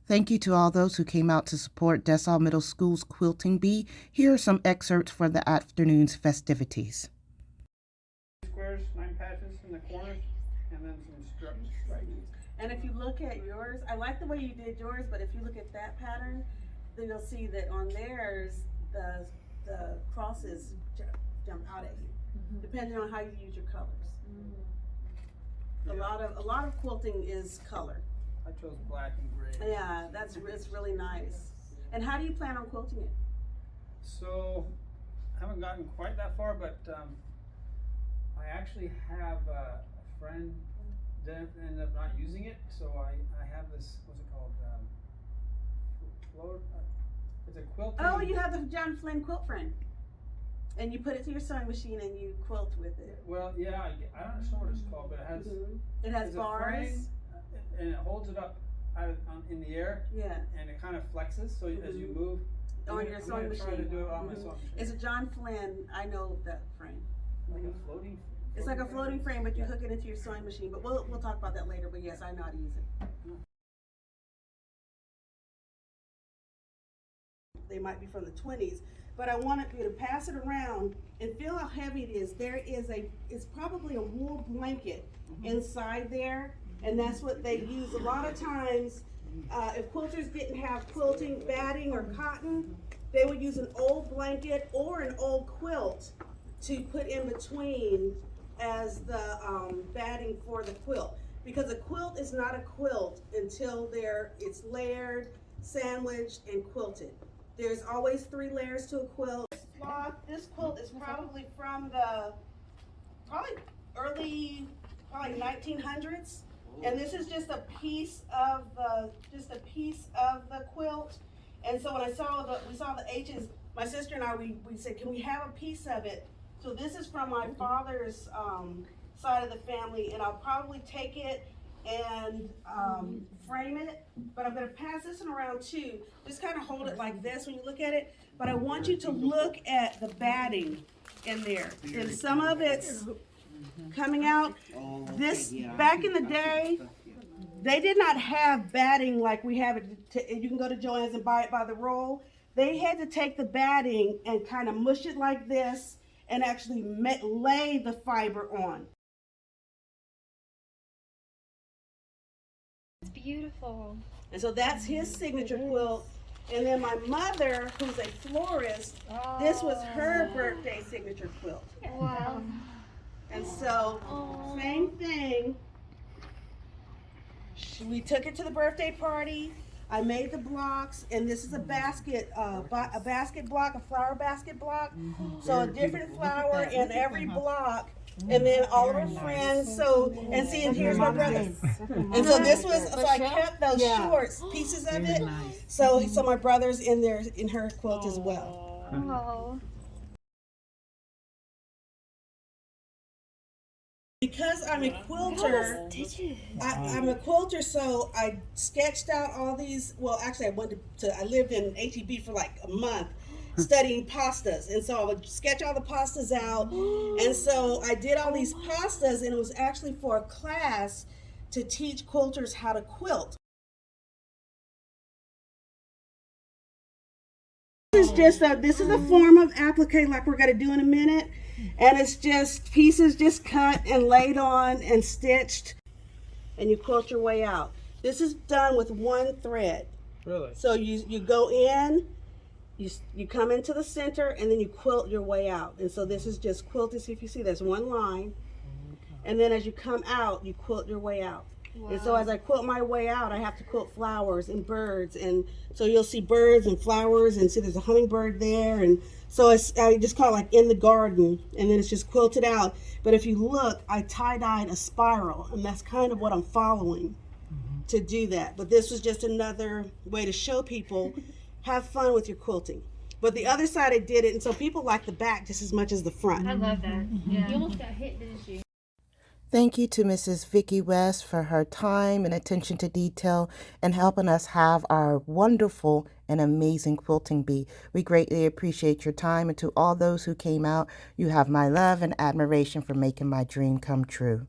Thank you to all those who came out to support Dessau Middle School's Quilting Bee. Here are some excerpts for the afternoon's festivities. Squares, 9 patches in the corners, and then some strips. And if you look at yours, I like the way you did yours, but if you look at that pattern, then you'll see that on theirs, the crosses jump out at you, depending on how you use your colors. Yeah. A lot of quilting is color. I chose black and gray. Yeah, it's really nice. And how do you plan on quilting it? So, I haven't gotten quite that far, but I actually have a friend that ended up not using it, so I have this, what's it called, it's a quilting. Oh, you have the John Flynn quilt frame. And you put it to your sewing machine and you quilt with it. Well, yeah, I don't know what it's called, but it has, It has it's a bars. frame, and it holds it up in the air. Yeah. And it kind of flexes, so as you move. On your sewing machine. I'm gonna try to do it on my sewing machine. It's a John Flynn, I know that frame. Like a floating? It's like a floating frame, but you hook it into your sewing machine. But we'll talk about that later, but yes, I know how to use it. They might be from the 20s, but I wanted you to pass it around and feel how heavy it is. It's probably a wool blanket inside there, and that's what they use. A lot of times, if quilters didn't have quilting batting or cotton, they would use an old blanket or an old quilt to put in between as the batting for the quilt. Because a quilt is not a quilt until it's layered, sandwiched, and quilted. There's always 3 layers to a quilt. This quilt is probably from the early 1900s, and this is just a piece of the quilt. And so when we saw the H's, my sister and I we said, can we have a piece of it? So this is from my father's side of the family, and I'll probably take it and frame it, but I'm going to pass this one around too. Just kind of hold it like this when you look at it, but I want you to look at the batting in there, and some of it's coming out. This, back in the day, they did not have batting like we have it. You can go to Joann's and buy it by the roll. They had to take the batting and kind of mush it like this and actually lay the fiber on. It's beautiful. And so that's his signature quilt. And then my mother, who's a florist, this was her birthday signature quilt. Wow. And so, same thing. We took it to the birthday party. I made the blocks, and this is a basket, basket block, a flower basket block. So a different flower in every block, and then all of her friends. So, and see, and here's my brother. And so this was, so I kept those short pieces of it. So my brother's in her quilt as well. Oh. Because I'm a quilter, I'm a quilter, so I sketched out all these. Well, actually, I lived in HEB for like a month studying pastas, and so I would sketch all the pastas out. And so I did all these pastas, and it was actually for a class to teach quilters how to quilt. This is a form of applique like we're going to do in a minute. And it's just pieces just cut and laid on and stitched, and you quilt your way out. This is done with 1 thread. Really? So you go in, you come into the center, and then you quilt your way out. And so this is just quilted. See if you see there's 1 line, and then as you come out, you quilt your way out. Wow. And so as I quilt my way out, I have to quilt flowers and birds, and so you'll see birds and flowers, and see there's a hummingbird there, and so I just call it like in the garden, and then it's just quilted out. But if you look, I tie-dyed a spiral, and that's kind of what I'm following to do that. But this was just another way to show people, have fun with your quilting. But the other side I did it, and so people like the back just as much as the front. I love that. Yeah. You almost got hit, didn't you? Thank you to Mrs. Vicki West for her time and attention to detail and helping us have our wonderful and amazing quilting bee. We greatly appreciate your time, and to all those who came out, you have my love and admiration for making my dream come true.